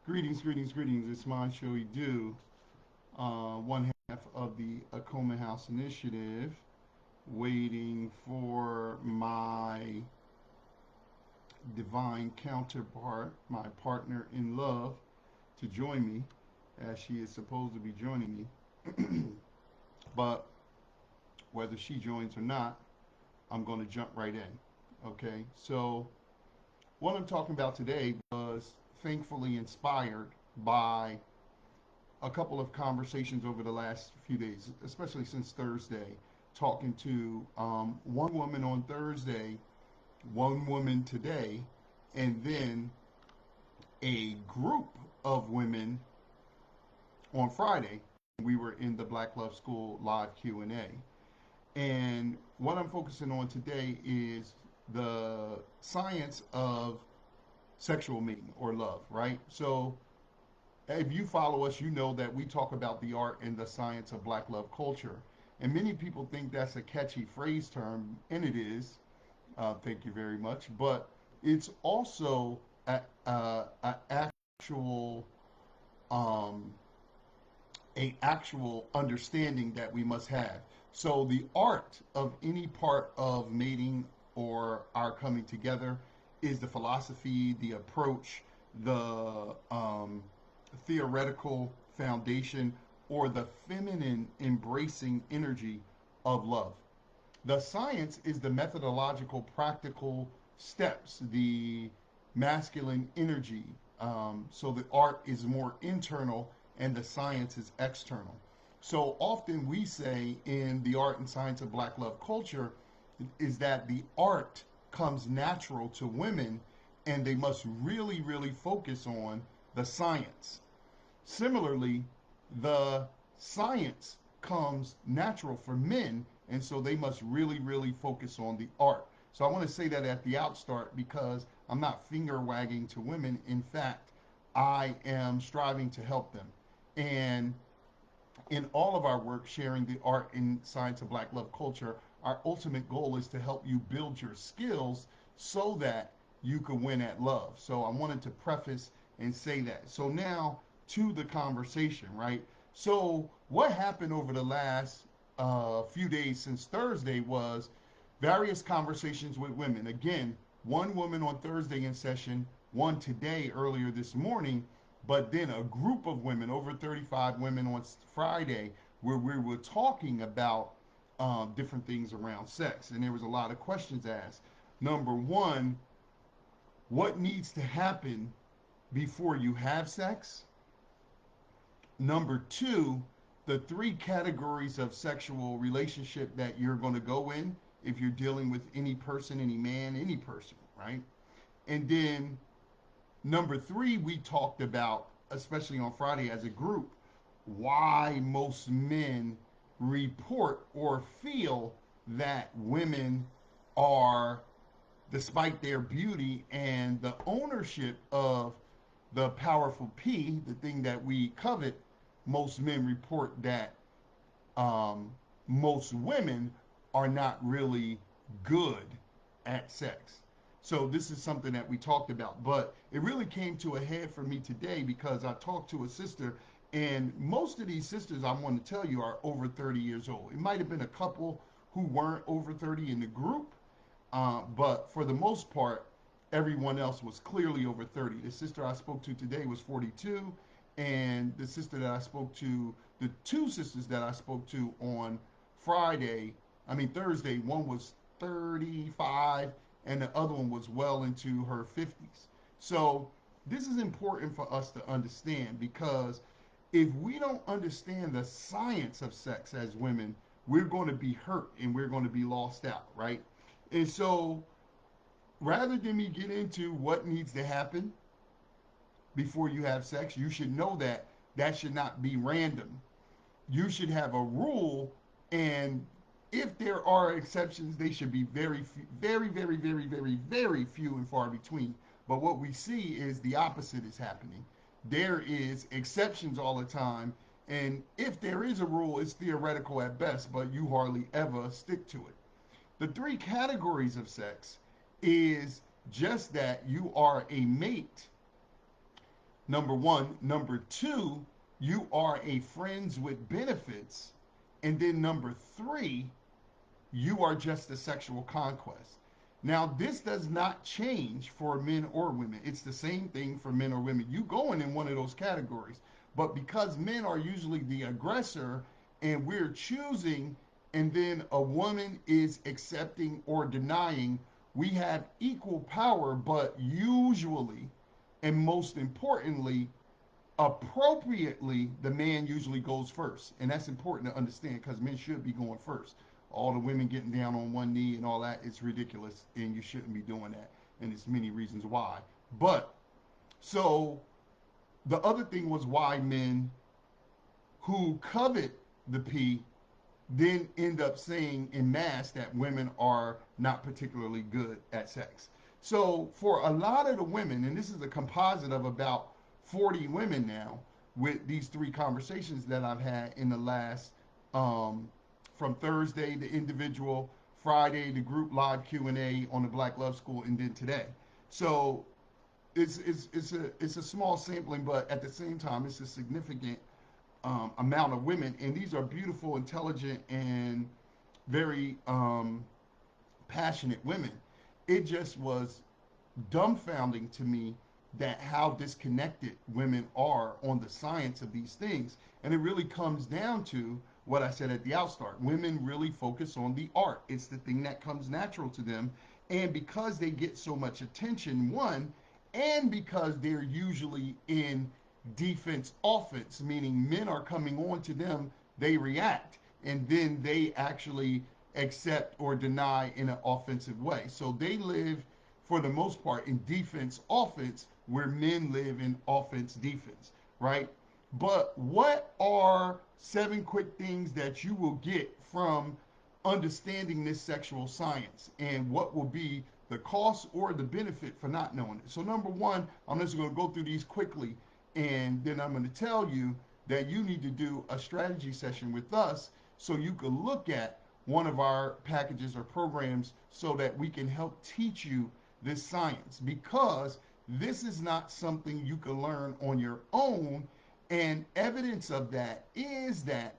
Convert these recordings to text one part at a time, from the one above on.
Greetings, greetings, greetings. It's Montsho. We do one half of the Acoma House Initiative, waiting for my divine counterpart, my partner in love, to join me, as she is supposed to be joining me. But whether she joins or not, I'm going to jump right in. Okay, so what I'm talking about today was thankfully inspired by a couple of conversations over the last few days, especially since Thursday, talking to one woman on Thursday, one woman today, and then a group of women on Friday. We were in the Black Love School live Q&A. And what I'm focusing on today is the science of sexual meaning or love, right? So if you follow us, you know that we talk about the art and the science of black love culture. And many people think that's a catchy phrase term, and it is. Thank you very much. But it's also a actual um, a actual understanding that we must have. So the art of any part of mating or our coming together is the philosophy, the approach, the theoretical foundation, or the feminine embracing energy of love. The science is the methodological, practical steps, the masculine energy. So the art is more internal and the science is external. So often we say in the art and science of black love culture is that the art comes natural to women and they must really, really focus on the science. Similarly, the science comes natural for men, and so they must really, really focus on the art. So I want to say that at the outstart because I'm not finger wagging to women. In fact, I am striving to help them. And in all of our work sharing the art and science of black love culture, our ultimate goal is to help you build your skills so that you can win at love. So I wanted to preface and say that. So now to the conversation, right? So what happened over the last few days since Thursday was various conversations with women. Again, one woman on Thursday in session, one today earlier this morning, but then a group of women, over 35 women on Friday, where we were talking about different things around sex. And there was a lot of questions asked. Number one, what needs to happen before you have sex? Number two, the three categories of sexual relationship that you're going to go in if you're dealing with any person, any man, any person, right? And then number three, we talked about, especially on Friday as a group, why most men report or feel that women are, despite their beauty and the ownership of the powerful P, the thing that we covet, most men report that most women are not really good at sex. So this is something that we talked about, but it really came to a head for me today because I talked to a sister, and most of these sisters I want to tell you are over 30 years old. It might have been a couple who weren't over 30 in the group, but for the most part, everyone else was clearly over 30. The sister I spoke to today was 42, and the sister that I spoke to, the two sisters that I spoke to on Thursday, one was 35 and the other one was well into her 50s. So this is important for us to understand because if we don't understand the science of sex as women, we're going to be hurt and we're going to be lost out, right? And so rather than me get into what needs to happen before you have sex, you should know that that should not be random. You should have a rule, and if there are exceptions, they should be very, very, very, very, very, very few and far between. But what we see is the opposite is happening. There is exceptions all the time, and if there is a rule, it's theoretical at best, but you hardly ever stick to it. The three categories of sex is just that you are a mate Number one. Number two, you are a friends with benefits. And then number three, you are just a sexual conquest. Now, this does not change for men or women. It's the same thing for men or women. You going in one of those categories. But because men are usually the aggressor and we're choosing, and then a woman is accepting or denying, we have equal power, but usually, and most importantly, appropriately, the man usually goes first. And that's important to understand because men should be going first. All the women getting down on one knee and all that is ridiculous, and you shouldn't be doing that. And there's many reasons why. But so the other thing was why men who covet the P then end up saying in mass that women are not particularly good at sex. So for a lot of the women, and this is a composite of about 40 women now with these three conversations that I've had in the last, from Thursday, the individual, Friday, the group live Q&A on the Black Love School, and then today. So it's a small sampling, but at the same time, it's a significant amount of women, and these are beautiful, intelligent, and very passionate women. It just was dumbfounding to me that how disconnected women are on the science of these things. And it really comes down to what I said at the outstart. Women really focus on the art. It's the thing that comes natural to them. And because they get so much attention, one, and because they're usually in defense offense, meaning men are coming on to them, they react, and then they actually accept or deny in an offensive way. So they live, for the most part, in defense offense, where men live in offense defense, right? But what are 7 quick things that you will get from understanding this sexual science, and what will be the cost or the benefit for not knowing it? So number one, I'm just going to go through these quickly, and then I'm going to tell you that you need to do a strategy session with us so you can look at one of our packages or programs so that we can help teach you this science, because this is not something you can learn on your own. And evidence of that is that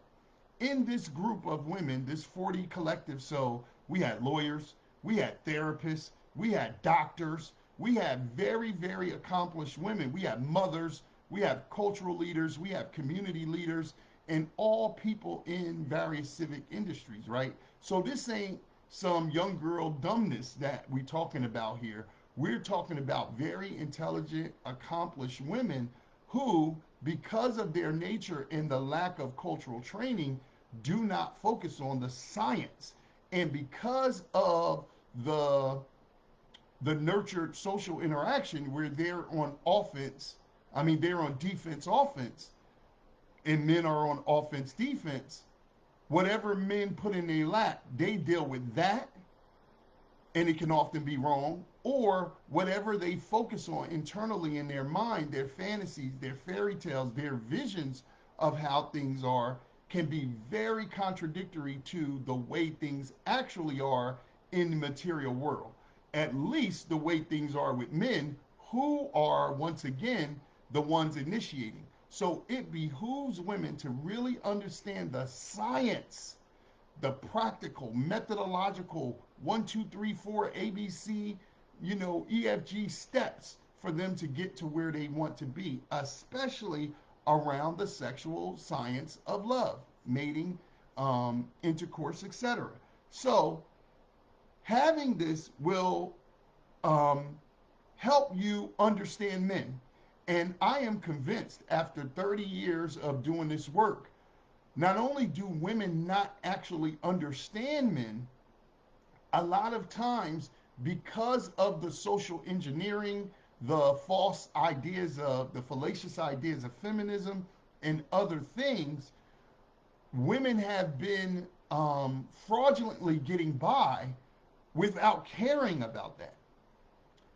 in this group of women, this 40 collective, so we had lawyers, we had therapists, we had doctors, we had very, very accomplished women, we had mothers, we have cultural leaders, we have community leaders, and all people in various civic industries, right? So this ain't some young girl dumbness that we're talking about here. We're talking about very intelligent, accomplished women who, because of their nature and the lack of cultural training, do not focus on the science. And because of the nurtured social interaction where they're on offense, they're on defense offense, and men are on offense defense, whatever men put in their lap, they deal with that, and it can often be wrong, or whatever they focus on internally in their mind, their fantasies, their fairy tales, their visions of how things are, can be very contradictory to the way things actually are in the material world. At least the way things are with men who are, once again, the ones initiating. So it behooves women to really understand the science, the practical, methodological 1, 2, 3, 4 ABC, EFG steps for them to get to where they want to be, especially around the sexual science of love, mating, intercourse, etc. So having this will help you understand men. And I am convinced after 30 years of doing this work, not only do women not actually understand men, a lot of times because of the social engineering, the false ideas of the fallacious ideas of feminism and other things, women have been fraudulently getting by without caring about that.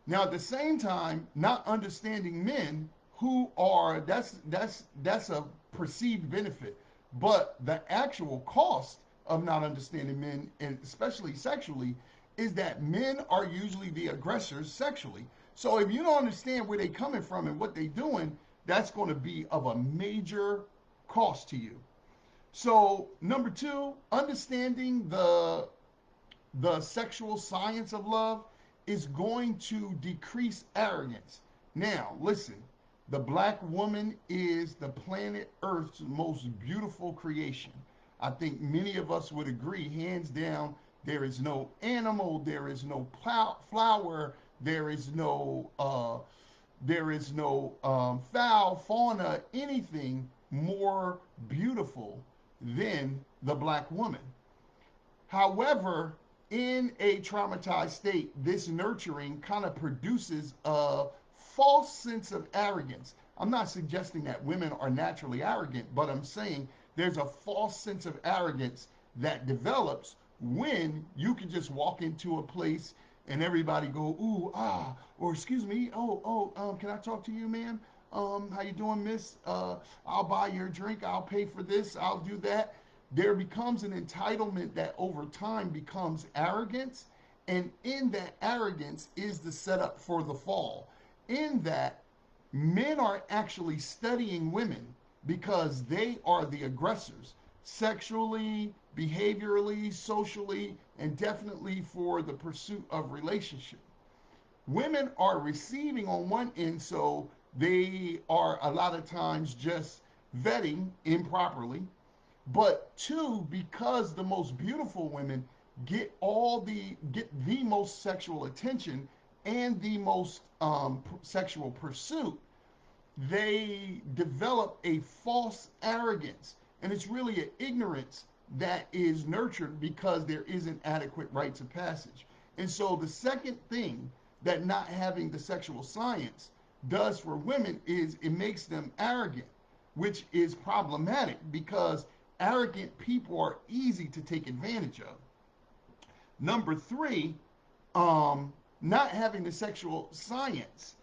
Now, at the same time, not understanding men who are, that's a perceived benefit. But the actual cost of not understanding men, and especially sexually, is that men are usually the aggressors sexually. So if you don't understand where they're coming from and what they're doing, that's going to be of a major cost to you. So, number two, understanding the sexual science of love is going to decrease arrogance. Now, listen, the black woman is the planet Earth's most beautiful creation. I think many of us would agree, hands down, there is no animal, there is no flower, there is no fowl, fauna, anything more beautiful than the black woman. However, in a traumatized state, this nurturing kind of produces a false sense of arrogance. I'm not suggesting that women are naturally arrogant, but I'm saying there's a false sense of arrogance that develops when you can just walk into a place and everybody go, ooh, ah, or excuse me, can I talk to you, ma'am? How you doing, miss? I'll buy your drink, I'll pay for this, I'll do that. There becomes an entitlement that over time becomes arrogance, and in that arrogance is the setup for the fall. In that, men are actually studying women because they are the aggressors, sexually, behaviorally, socially, and definitely for the pursuit of relationship. Women are receiving on one end, so they are a lot of times just vetting improperly. But two, because the most beautiful women get the most sexual attention and the most sexual pursuit, they develop a false arrogance, and it's really an ignorance that is nurtured because there isn't adequate rites of passage. And so the second thing that not having the sexual science does for women is it makes them arrogant, which is problematic because arrogant people are easy to take advantage of. Number three, not having the sexual science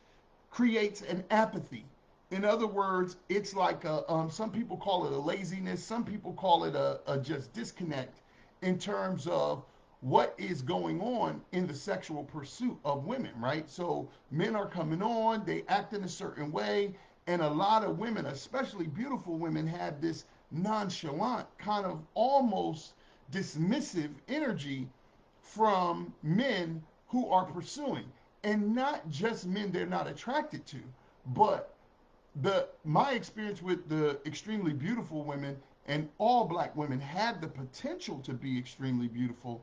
creates an apathy. In other words, it's like some people call it a laziness, some people call it a just disconnect in terms of what is going on in the sexual pursuit of women, right? So men are coming on, they act in a certain way, and a lot of women, especially beautiful women, have this nonchalant, kind of almost dismissive energy from men who are pursuing. And not just men they're not attracted to, but my experience with the extremely beautiful women, and all black women have the potential to be extremely beautiful,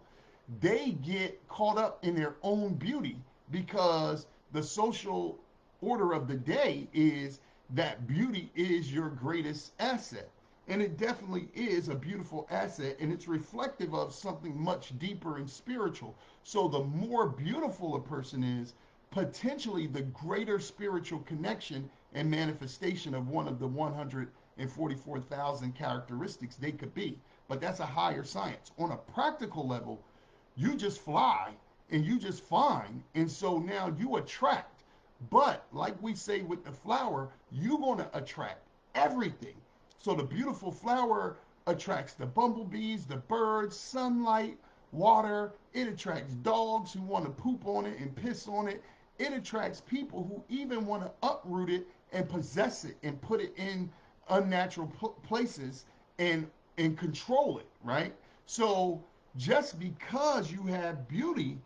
they get caught up in their own beauty because the social order of the day is that beauty is your greatest asset. And it definitely is a beautiful asset, and it's reflective of something much deeper and spiritual. So the more beautiful a person is, potentially the greater spiritual connection and manifestation of one of the 144,000 characteristics they could be. But that's a higher science. On a practical level, you just fly and you just find, and so now you attract. But like we say with the flower, you're going to attract everything. So the beautiful flower attracts the bumblebees, the birds, sunlight, water. It attracts dogs who want to poop on it and piss on it. It attracts people who even want to uproot it and possess it and put it in unnatural places and control it, right? So just because you have beauty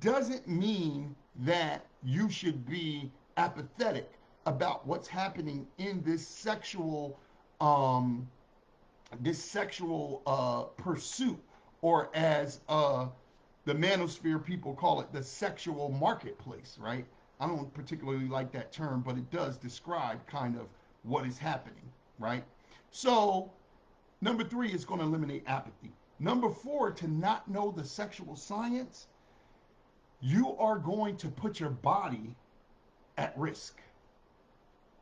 doesn't mean that you should be apathetic about what's happening in um, this sexual pursuit, or as the manosphere people call it, the sexual marketplace, right? I don't particularly like that term, but it does describe kind of what is happening, right? So number three is going to eliminate apathy. Number four, to not know the sexual science, you are going to put your body at risk,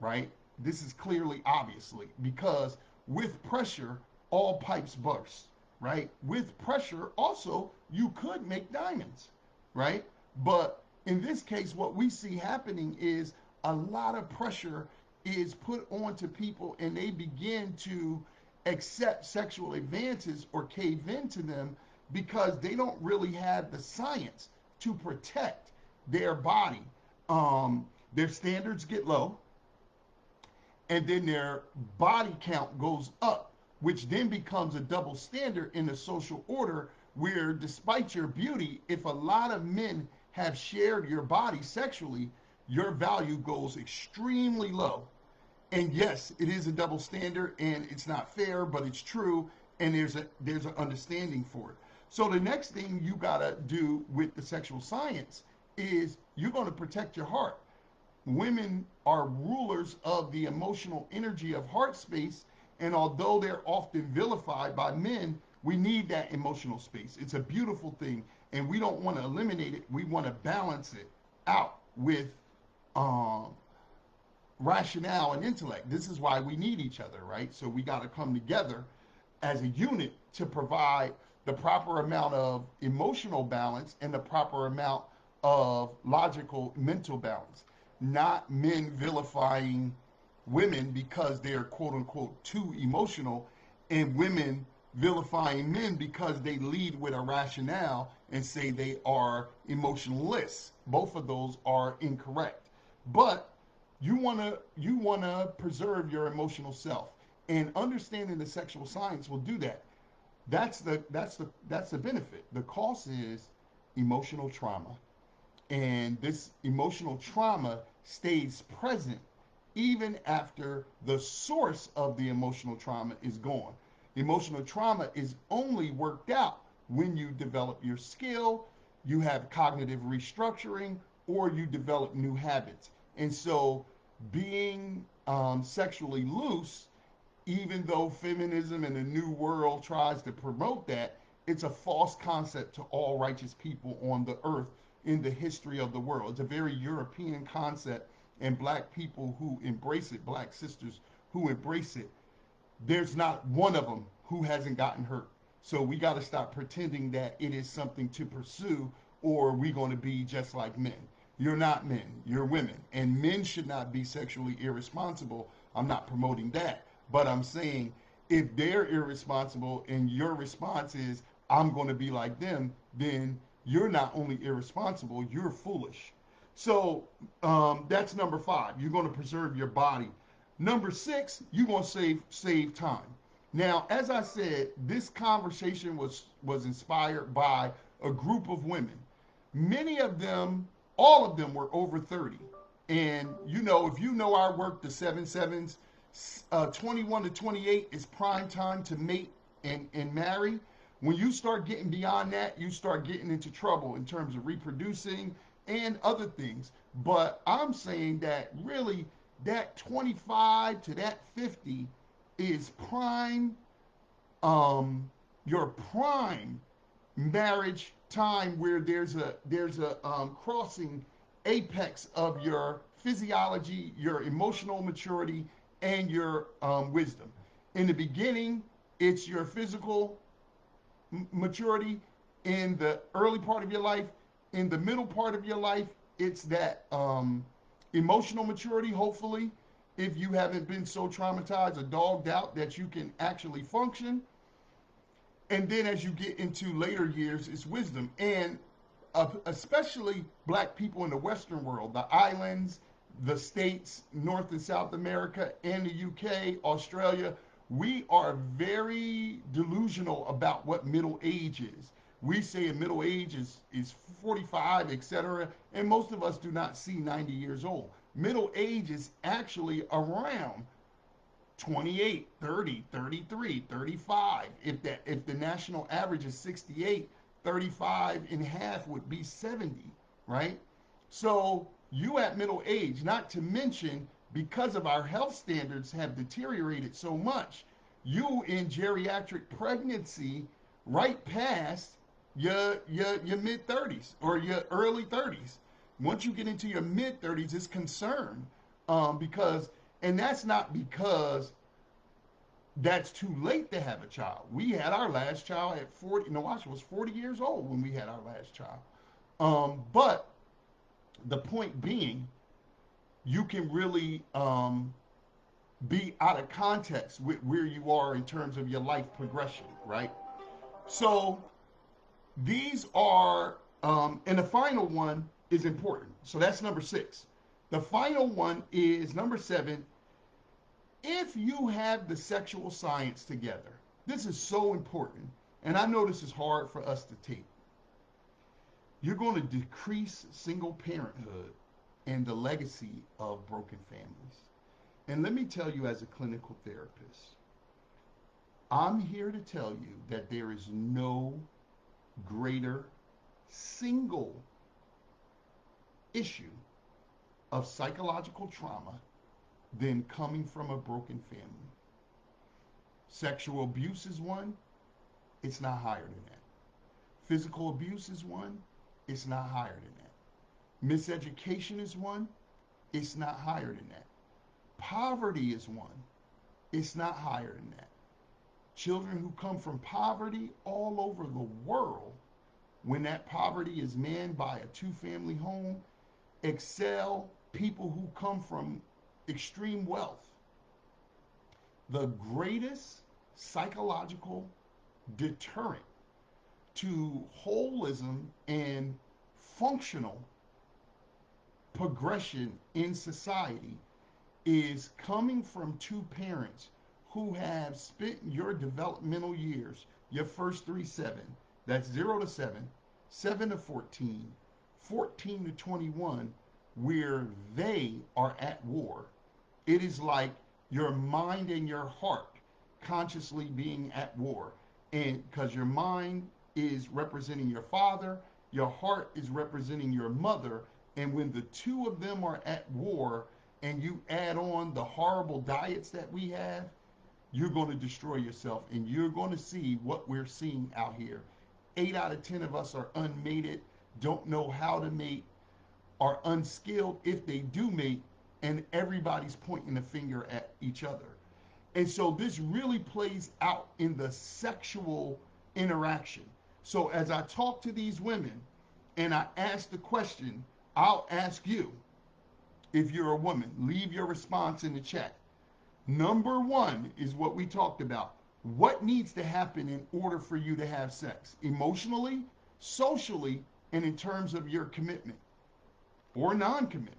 right? This is clearly, obviously, because with pressure, all pipes burst, right? With pressure, also, you could make diamonds, right? But in this case, what we see happening is a lot of pressure is put onto people and they begin to accept sexual advances or cave into them because they don't really have the science to protect their body. Their standards get low, and then their body count goes up, which then becomes a double standard in the social order where, despite your beauty, if a lot of men have shared your body sexually, your value goes extremely low. And yes, it is a double standard and it's not fair, but it's true, and there's an understanding for it. So the next thing you gotta do with the sexual science is you're gonna protect your heart. Women are rulers of the emotional energy of heart space, and although they're often vilified by men, we need that emotional space. It's a beautiful thing, and we don't want to eliminate it. We want to balance it out with um, rationale and intellect. This is why we need each other, right? So we got to come together as a unit to provide the proper amount of emotional balance and the proper amount of logical mental balance. Not men vilifying women because they're quote unquote too emotional, and women vilifying men because they lead with a rationale and say they are emotionless. Both of those are incorrect. But you wanna preserve your emotional self, and understanding the sexual science will do that. That's the benefit. The cost is emotional trauma, and this emotional trauma stays present even after the source of the emotional trauma is gone. Emotional trauma is only worked out when you develop your skill, you have cognitive restructuring, or you develop new habits. And so being sexually loose, even though feminism and the new world tries to promote that, it's a false concept to all righteous people on the earth in the history of the world. It's a very European concept, and black people who embrace it, black sisters who embrace it, there's not one of them who hasn't gotten hurt. So we got to stop pretending that it is something to pursue, or we're going to be just like men. You're not men, you're women. And men should not be sexually irresponsible. I'm not promoting that. But I'm saying if they're irresponsible and your response is, I'm going to be like them, then you're not only irresponsible, you're foolish. So that's number 5. You're going to preserve your body. Number 6, you're going to save time. Now, as I said, this conversation was inspired by a group of women. Many of them, all of them were over 30. And if you know our work, the 7/7s, 21 to 28 is prime time to mate and marry. When you start getting beyond that, you start getting into trouble in terms of reproducing and other things. But I'm saying that really that 25 to that 50 is prime, your prime marriage time, where there's a crossing apex of your physiology, your emotional maturity, and your wisdom. In the beginning, it's your physical maturity. In the early part of your life, in the middle part of your life, it's that emotional maturity, hopefully, if you haven't been so traumatized or dogged out that you can actually function. And then as you get into later years, it's wisdom. And especially black people in the Western world, the islands, the states, North and South America, and the UK, Australia, we are very delusional about what middle age is. We say a middle age is 45, etc., and most of us do not see 90 years old. Middle age is actually around 28, 30, 33, 35. If the national average is 68, 35 and a half would be 70, right? So you at middle age, not to mention, because of our health standards have deteriorated so much, you in geriatric pregnancy right past your mid 30s or your early 30s. Once you get into your mid 30s, it's concern, because, and that's not because that's too late to have a child. We had our last child at 40. Nawasha was 40 years old when we had our last child. But the point being, you can really be out of context with where you are in terms of your life progression, right? So these are, and the final one is important. So that's number 6. The final one is number 7. If you have the sexual science together, this is so important, and I know this is hard for us to take. You're going to decrease single parenthood and the legacy of broken families. And let me tell you, as a clinical therapist, I'm here to tell you that there is no greater single issue of psychological trauma than coming from a broken family. Sexual abuse is one, it's not higher than that. Physical abuse is one, it's not higher than that. Miseducation is one, it's not higher than that. Poverty is one, it's not higher than that. Children who come from poverty all over the world, when that poverty is manned by a two-family home, excel people who come from extreme wealth. The greatest psychological deterrent to holism and functional progression in society is coming from two parents who have spent your developmental years, your first 3-7, that's 0 to 7, 7 to 14, 14 to 21, where they are at war. It is like your mind and your heart consciously being at war. And because your mind is representing your father, your heart is representing your mother. And when the two of them are at war and you add on the horrible diets that we have, you're going to destroy yourself, and you're going to see what we're seeing out here. 8 out of 10 of us are unmated, don't know how to mate, are unskilled if they do mate, and everybody's pointing the finger at each other. And so this really plays out in the sexual interaction. So as I talk to these women and I ask the question, I'll ask you, if you're a woman, leave your response in the chat. Number one is what we talked about. What needs to happen in order for you to have sex? Emotionally, socially, and in terms of your commitment or non-commitment.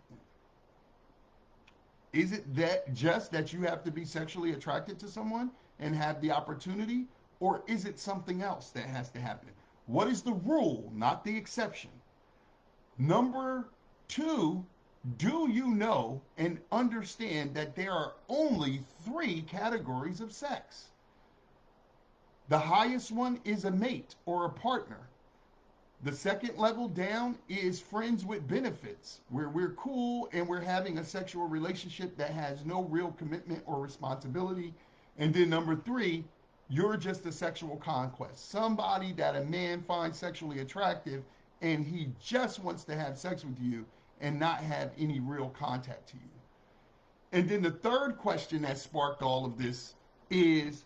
Is it that just that you have to be sexually attracted to someone and have the opportunity? Or is it something else that has to happen? What is the rule, not the exception? Number two, do you know and understand that there are only 3 categories of sex? The highest one is a mate or a partner. The second level down is friends with benefits, where we're cool and we're having a sexual relationship that has no real commitment or responsibility. And then number 3, you're just a sexual conquest. Somebody that a man finds sexually attractive and he just wants to have sex with you and not have any real contact to you. And then the third question that sparked all of this is,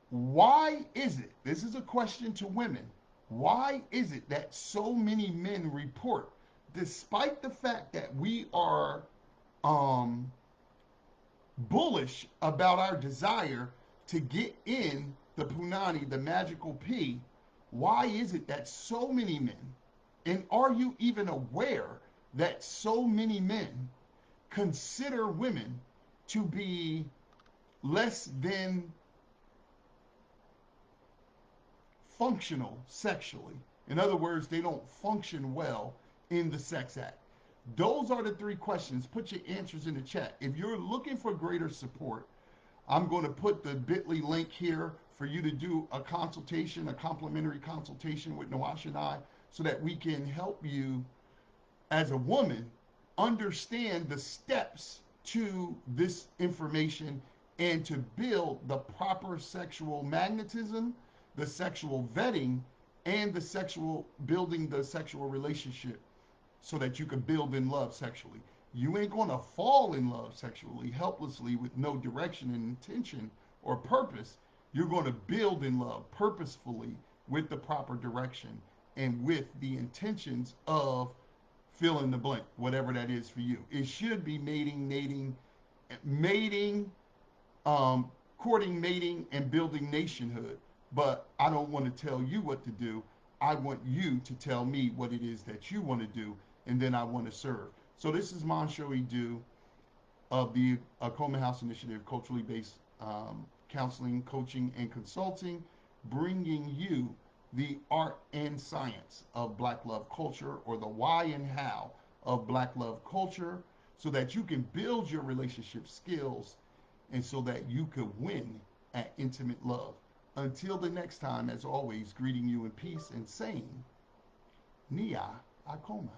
why is it, this is a question to women, why is it that so many men report, despite the fact that we are bullish about our desire to get in the punani, the magical P, why is it that so many men, and are you even aware that so many men consider women to be less than functional sexually? In other words, they don't function well in the sex act. Those are the 3 questions. Put your answers in the chat. If you're looking for greater support, I'm going to put the bit.ly link here for you to do a consultation, a complimentary consultation with Nawash and I, so that we can help you as a woman understand the steps to this information and to build the proper sexual magnetism, the sexual vetting, and the sexual building the sexual relationship so that you can build in love sexually. You ain't going to fall in love sexually helplessly with no direction and intention or purpose. You're going to build in love purposefully with the proper direction and with the intentions of fill in the blank, whatever that is for you. It should be courting, mating, and building nationhood. But I don't want to tell you what to do. I want you to tell me what it is that you want to do, and then I want to serve. So this is Montsho. of the Coleman House Initiative, culturally based counseling, coaching, and consulting, bringing you the art and science of Black love culture, or the why and how of Black love culture, so that you can build your relationship skills and so that you could win at intimate love. Until the next time, as always, greeting you in peace and saying, Nia Akoma.